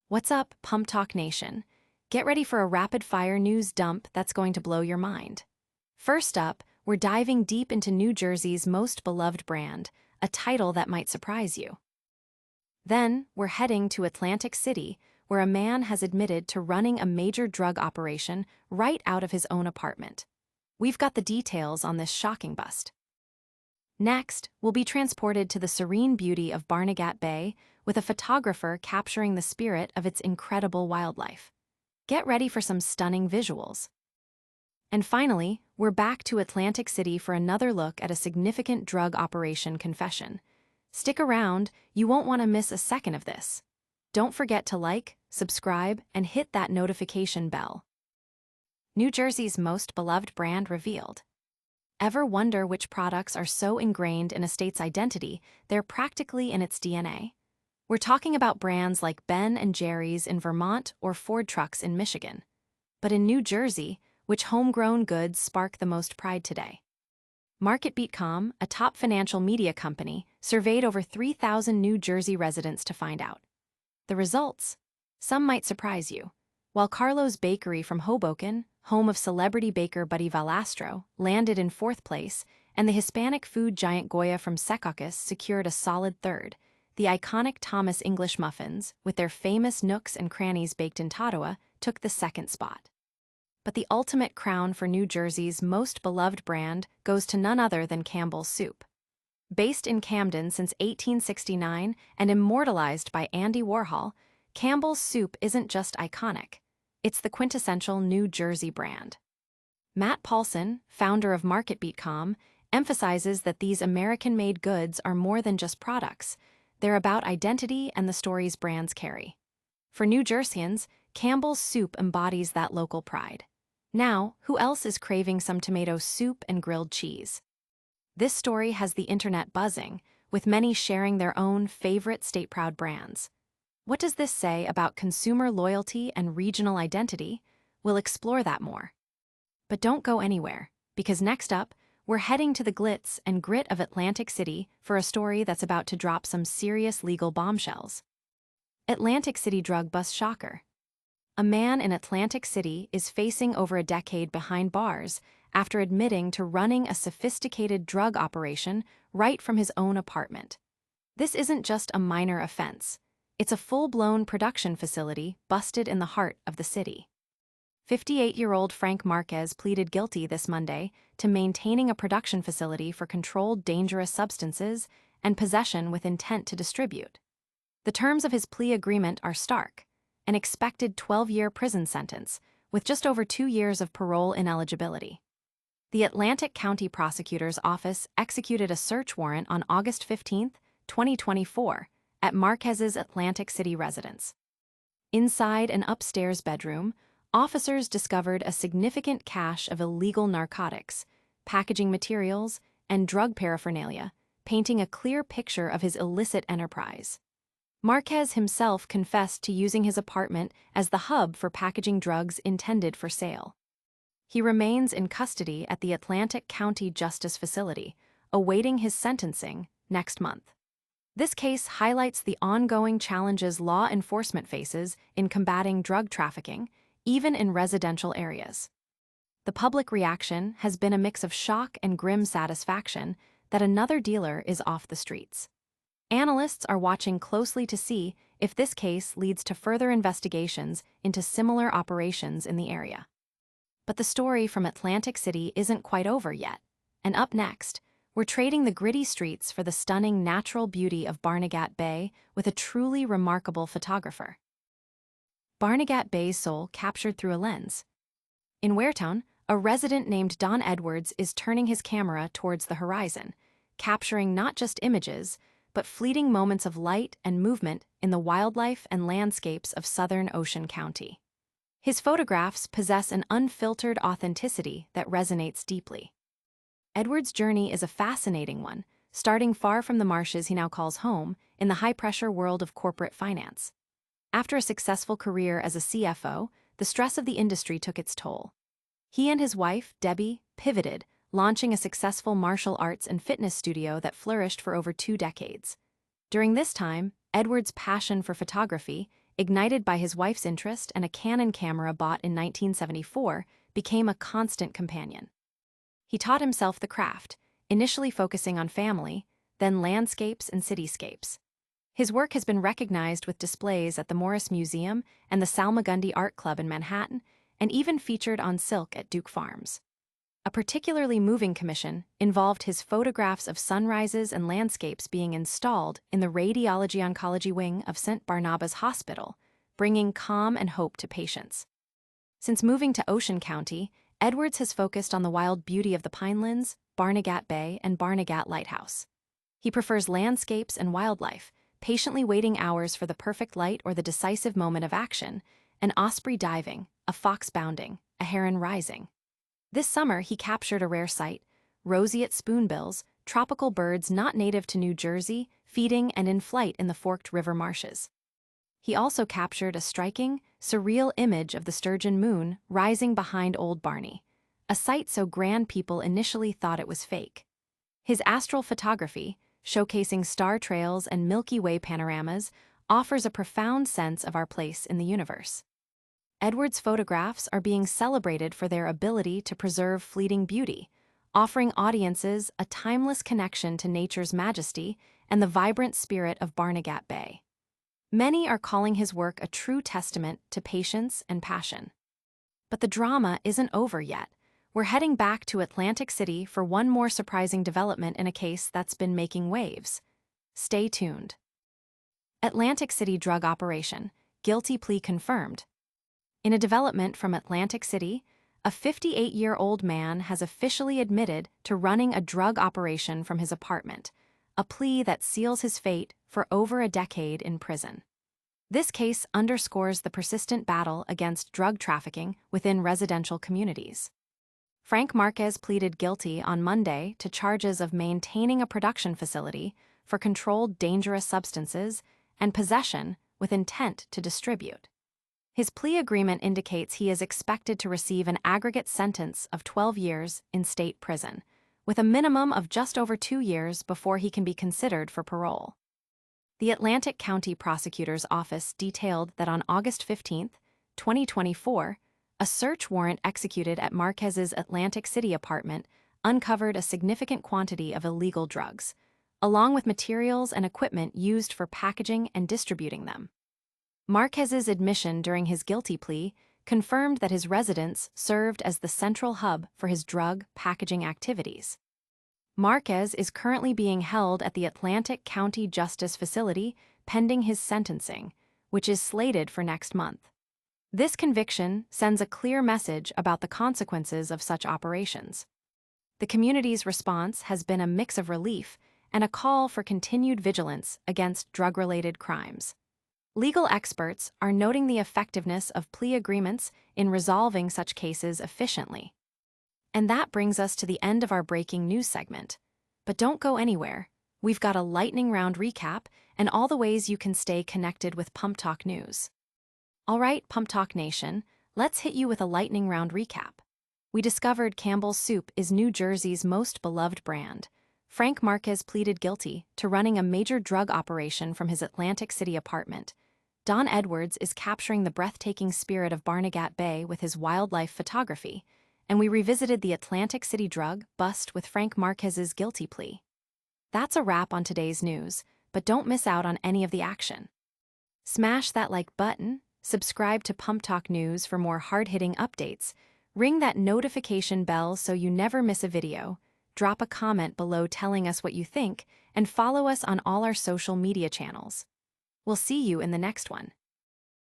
What's up, PumpTalk Nation? Get ready for a rapid-fire news dump that's going to blow your mind. First up, we're diving deep into New Jersey's most beloved brand, a title that might surprise you. Then, we're heading to Atlantic City, where a man has admitted to running a major drug operation right out of his own apartment. We've got the details on this shocking bust. Next, we'll be transported to the serene beauty of Barnegat Bay, with a photographer capturing the spirit of its incredible wildlife. Get ready for some stunning visuals. And finally, we're back to Atlantic City for another look at a significant drug operation confession. Stick around, you won't want to miss a second of this. Don't forget to like, subscribe, and hit that notification bell. New Jersey's most beloved brand revealed. Ever wonder which products are so ingrained in a state's identity they're practically in its DNA? We're talking about brands like Ben & Jerry's in Vermont or Ford trucks in Michigan. But in New Jersey, which homegrown goods spark the most pride today? MarketBeat.com, a top financial media company, surveyed over 3,000 New Jersey residents to find out. The results? Some might surprise you. While Carlo's Bakery from Hoboken, home of celebrity baker Buddy Valastro, landed in fourth place, and the Hispanic food giant Goya from Secaucus secured a solid third, the iconic Thomas English muffins, with their famous nooks and crannies baked in Tattawa, took the second spot. But the ultimate crown for New Jersey's most beloved brand goes to none other than Campbell's soup. Based in Camden since 1869 and immortalized by Andy Warhol, Campbell's soup isn't just iconic. It's the quintessential New Jersey brand. Matt Paulson, founder of MarketBeat.com, emphasizes that these American-made goods are more than just products. They're about identity and the stories brands carry. For New Jerseyans, Campbell's soup embodies that local pride. Now, who else is craving some tomato soup and grilled cheese? This story has the internet buzzing, with many sharing their own favorite state-proud brands. What does this say about consumer loyalty and regional identity? We'll explore that more. But don't go anywhere, because next up, we're heading to the glitz and grit of Atlantic City for a story that's about to drop some serious legal bombshells. Atlantic City drug bust shocker. A man in Atlantic City is facing over a decade behind bars after admitting to running a sophisticated drug operation right from his own apartment. This isn't just a minor offense. It's a full-blown production facility busted in the heart of the city. 58-year-old Frank Marquez pleaded guilty this Monday to maintaining a production facility for controlled dangerous substances and possession with intent to distribute. The terms of his plea agreement are stark: an expected 12-year prison sentence, with just over 2 years of parole ineligibility. The Atlantic County Prosecutor's Office executed a search warrant on August 15, 2024, at Marquez's Atlantic City residence. Inside an upstairs bedroom, officers discovered a significant cache of illegal narcotics, packaging materials, and drug paraphernalia, painting a clear picture of his illicit enterprise. Marquez himself confessed to using his apartment as the hub for packaging drugs intended for sale. He remains in custody at the Atlantic County Justice Facility, awaiting his sentencing next month. This case highlights the ongoing challenges law enforcement faces in combating drug trafficking, even in residential areas. The public reaction has been a mix of shock and grim satisfaction that another dealer is off the streets. Analysts are watching closely to see if this case leads to further investigations into similar operations in the area. But the story from Atlantic City isn't quite over yet, and up next, we're trading the gritty streets for the stunning natural beauty of Barnegat Bay with a truly remarkable photographer. Barnegat Bay's soul captured through a lens. In Waretown, a resident named Don Edwards is turning his camera towards the horizon, capturing not just images, but fleeting moments of light and movement in the wildlife and landscapes of southern Ocean County. His photographs possess an unfiltered authenticity that resonates deeply. Edwards' journey is a fascinating one, starting far from the marshes he now calls home in the high-pressure world of corporate finance. After a successful career as a CFO, the stress of the industry took its toll. He and his wife, Debbie, pivoted, launching a successful martial arts and fitness studio that flourished for over 2 decades. During this time, Edwards' passion for photography ignited by his wife's interest and a Canon camera bought in 1974, became a constant companion. He taught himself the craft, initially focusing on family, then landscapes and cityscapes. His work has been recognized with displays at the Morris Museum and the Salmagundi Art Club in Manhattan, and even featured on silk at Duke Farms. A particularly moving commission involved his photographs of sunrises and landscapes being installed in the Radiology Oncology Wing of St. Barnabas Hospital, bringing calm and hope to patients. Since moving to Ocean County, Edwards has focused on the wild beauty of the Pinelands, Barnegat Bay, and Barnegat Lighthouse. He prefers landscapes and wildlife, patiently waiting hours for the perfect light or the decisive moment of action, an osprey diving, a fox bounding, a heron rising. This summer, he captured a rare sight, roseate spoonbills, tropical birds not native to New Jersey, feeding and in flight in the Forked River marshes. He also captured a striking, surreal image of the sturgeon moon rising behind Old Barney, a sight so grand people initially thought it was fake. His astral photography, showcasing star trails and Milky Way panoramas, offers a profound sense of our place in the universe. Edwards' photographs are being celebrated for their ability to preserve fleeting beauty, offering audiences a timeless connection to nature's majesty and the vibrant spirit of Barnegat Bay. Many are calling his work a true testament to patience and passion. But the drama isn't over yet. We're heading back to Atlantic City for one more surprising development in a case that's been making waves. Stay tuned. Atlantic City drug operation, guilty plea confirmed. In a development from Atlantic City, a 58-year-old man has officially admitted to running a drug operation from his apartment, a plea that seals his fate for over a decade in prison. This case underscores the persistent battle against drug trafficking within residential communities. Frank Marquez pleaded guilty on Monday to charges of maintaining a production facility for controlled dangerous substances and possession with intent to distribute. His plea agreement indicates he is expected to receive an aggregate sentence of 12 years in state prison, with a minimum of just over 2 years before he can be considered for parole. The Atlantic County Prosecutor's Office detailed that on August 15, 2024, a search warrant executed at Marquez's Atlantic City apartment uncovered a significant quantity of illegal drugs, along with materials and equipment used for packaging and distributing them. Marquez's admission during his guilty plea confirmed that his residence served as the central hub for his drug packaging activities. Marquez is currently being held at the Atlantic County Justice Facility pending his sentencing, which is slated for next month. This conviction sends a clear message about the consequences of such operations. The community's response has been a mix of relief and a call for continued vigilance against drug-related crimes. Legal experts are noting the effectiveness of plea agreements in resolving such cases efficiently. And that brings us to the end of our breaking news segment. But don't go anywhere. We've got a lightning round recap and all the ways you can stay connected with PumpTalk News. All right, PumpTalk Nation, let's hit you with a lightning round recap. We discovered Campbell's soup is New Jersey's most beloved brand. Frank Marquez pleaded guilty to running a major drug operation from his Atlantic City apartment. Don Edwards is capturing the breathtaking spirit of Barnegat Bay with his wildlife photography, and we revisited the Atlantic City drug bust with Frank Marquez's guilty plea. That's a wrap on today's news, but don't miss out on any of the action. Smash that like button, subscribe to PumpTalk News for more hard-hitting updates, ring that notification bell so you never miss a video, drop a comment below telling us what you think, and follow us on all our social media channels. We'll see you in the next one.